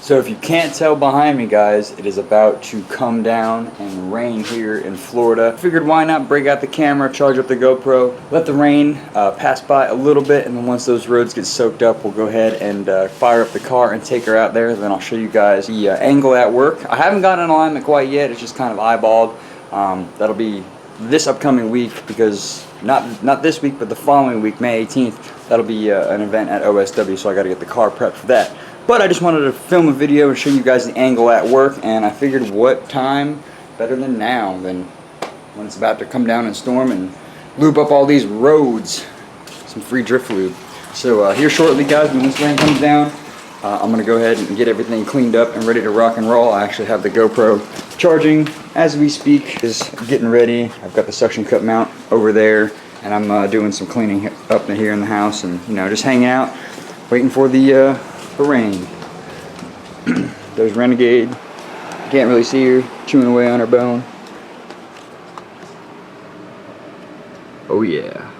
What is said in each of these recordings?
So if you can't tell behind me, guys, it is about to come down and rain here in Florida. Figured why not break out the camera, charge up the GoPro, let the rain pass by a little bit, and then once those roads get soaked up, we'll go ahead and fire up the car and take her out there. Then I'll show you guys the angle at work. I haven't gotten an alignment quite yet. It's just kind of eyeballed. That'll be this upcoming week, because not this week, but the following week, May 18th, that'll be an event at OSW, so I got to get the car prepped for that. But I just wanted to film a video and show you guys the angle at work, and I figured what time better than now, than when it's about to come down and storm and lube up all these roads. Some free drift lube. So here shortly, guys, when this rain comes down, I'm going to go ahead and get everything cleaned up and ready to rock and roll. I actually have the GoPro charging as we speak. Is getting ready. I've got the suction cup mount over there, and I'm doing some cleaning up here in the house, and just hanging out, waiting for the rain. There's Renegade. Can't really see her, chewing away on her bone. Oh yeah.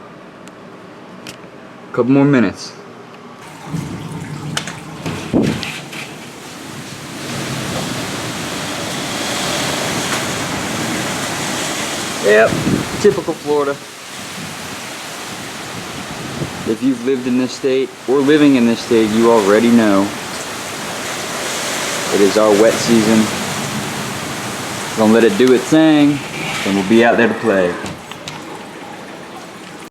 Couple more minutes. Yep, typical Florida. If you've lived in this state or living in this state, you already know it is our wet season. Gonna let it do its thing, and we'll be out there to play.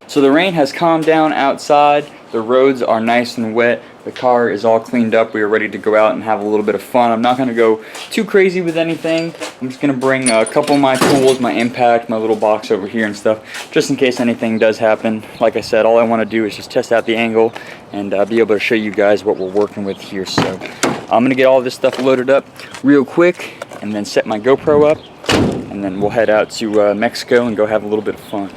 So the rain has calmed down outside. The roads are nice and wet. The car is all cleaned up. We are ready to go out and have a little bit of fun. I'm not going to go too crazy with anything. I'm just going to bring a couple of my tools, my impact, my little box over here and stuff, just in case anything does happen. Like I said, all I want to do is just test out the angle and be able to show you guys what we're working with here. So I'm going to get all this stuff loaded up real quick and then set my GoPro up, and then we'll head out to Mexico and go have a little bit of fun.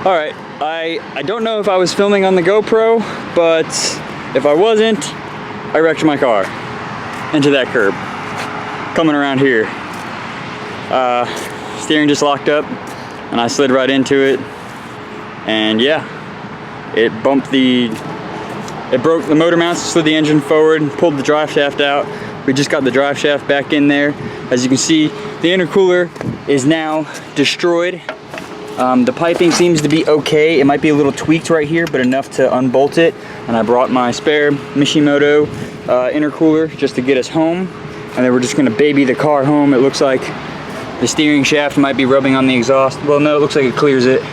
All right, I don't know if I was filming on the GoPro, but if I wasn't, I wrecked my car into that curb coming around here. Steering just locked up and I slid right into it, and yeah, it broke the motor mounts, slid the engine forward, pulled the drive shaft out. We just got the drive shaft back in there. As you can see, the intercooler is now destroyed. The piping seems to be okay. It might be a little tweaked right here, but enough to unbolt it. And I brought my spare Mishimoto intercooler just to get us home. And then we're just gonna baby the car home. It looks like the steering shaft might be rubbing on the exhaust. Well, no, it looks like it clears it,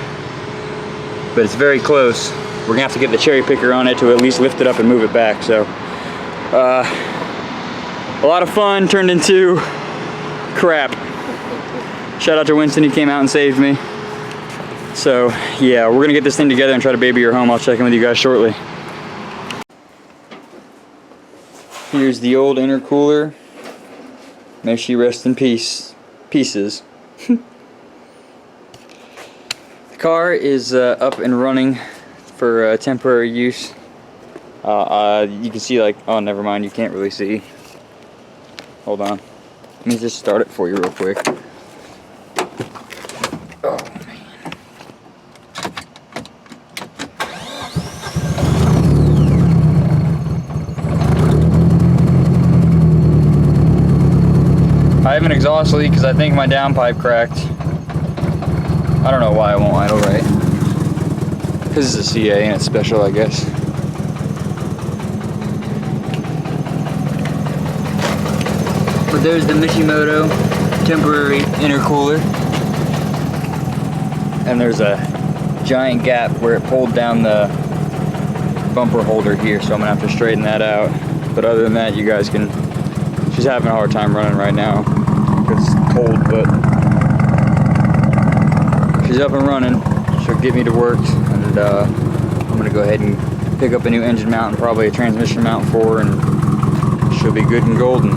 but it's very close. We're gonna have to get the cherry picker on it to at least lift it up and move it back. So, a lot of fun turned into crap. Shout out to Winston, he came out and saved me. So yeah, we're gonna get this thing together and try to baby her home. I'll check in with you guys shortly. Here's the old intercooler. May she rest in pieces. The car is up and running for temporary use. You can see, like, oh, never mind, you can't really see. Hold on. Let me just start it for you real quick. Oh, man. I have an exhaust leak because I think my downpipe cracked. I don't know why it won't idle right. Because it's a CA and it's special, I guess. But there's the Mishimoto temporary intercooler. And there's a giant gap where it pulled down the bumper holder here, so I'm gonna have to straighten that out. But other than that, you guys can, she's having a hard time running right now. It's cold, but she's up and running. She'll get me to work, and I'm gonna go ahead and pick up a new engine mount and probably a transmission mount for her, and she'll be good and golden.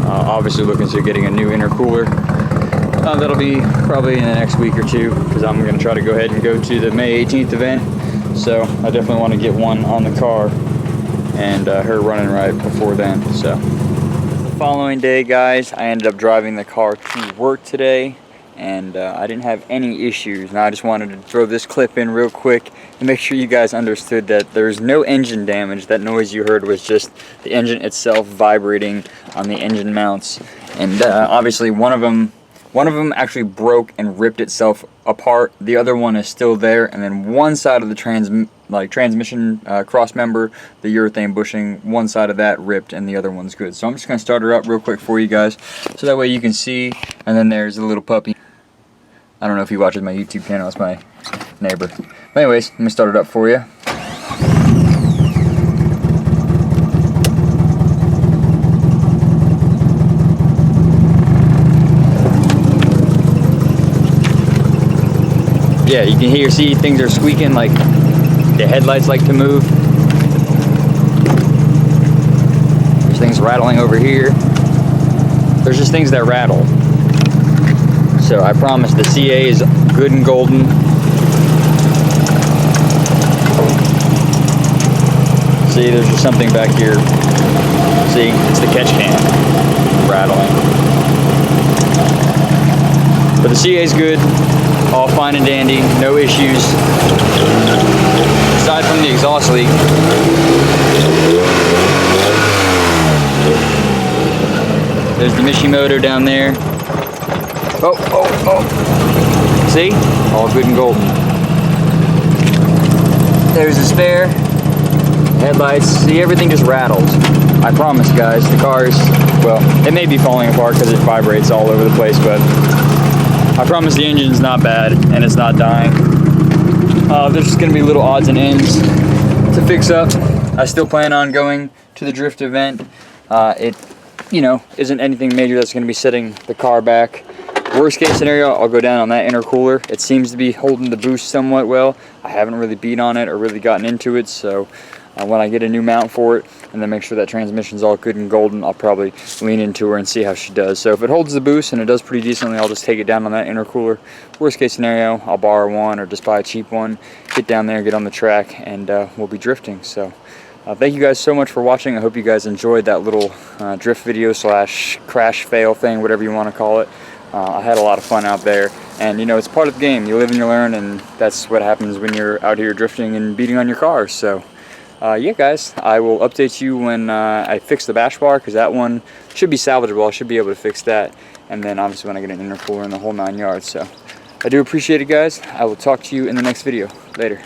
Obviously looking to getting a new intercooler. That'll be probably in the next week or two, because I'm gonna try to go ahead and go to the May 18th event. So I definitely want to get one on the car and her running right before then. So the following day, guys, I ended up driving the car to work today, and I didn't have any issues. And I just wanted to throw this clip in real quick and make sure you guys understood that there's no engine damage. That noise you heard was just the engine itself vibrating on the engine mounts. And obviously one of them actually broke and ripped itself apart. The other one is still there, and then one side of the transmission cross member, the urethane bushing, one side of that ripped and the other one's good. So I'm just gonna start her up real quick for you guys, so that way you can see. And then there's a little puppy. I don't know if he watches my YouTube channel, it's my neighbor. But anyways, let me start it up for you. Yeah, you can see things are squeaking, like the headlights like to move. There's things rattling over here. There's just things that rattle. So I promise the CA is good and golden. See, there's just something back here. See, it's the catch can rattling. But the CA is good, all fine and dandy, no issues. Aside from the exhaust leak. There's the Mishimoto down there. Oh, oh, oh. See? All good and golden. There's the spare. Headlights. See, everything just rattles. I promise, guys, the car's, well, it may be falling apart because it vibrates all over the place, but I promise the engine's not bad and it's not dying. There's just going to be little odds and ends to fix up. I still plan on going to the drift event. It, you know, isn't anything major that's going to be setting the car back. Worst case scenario, I'll go down on that intercooler. It seems to be holding the boost somewhat well. I haven't really beat on it or really gotten into it, so when I get a new mount for it, and then make sure that transmission's all good and golden. I'll probably lean into her and see how she does. So if it holds the boost and it does pretty decently, I'll just take it down on that intercooler. Worst case scenario, I'll borrow one or just buy a cheap one, get down there, get on the track, and we'll be drifting. So thank you guys so much for watching. I hope you guys enjoyed that little drift video slash crash fail thing, whatever you want to call it. I had a lot of fun out there, and you know, it's part of the game. You live and you learn, and that's what happens when you're out here drifting and beating on your cars. So yeah guys, I will update you when I fix the bash bar, because that one should be salvageable. I should be able to fix that, and then obviously when I get an intercooler and the whole 9 yards. So I do appreciate it, guys. I will talk to you in the next video. Later.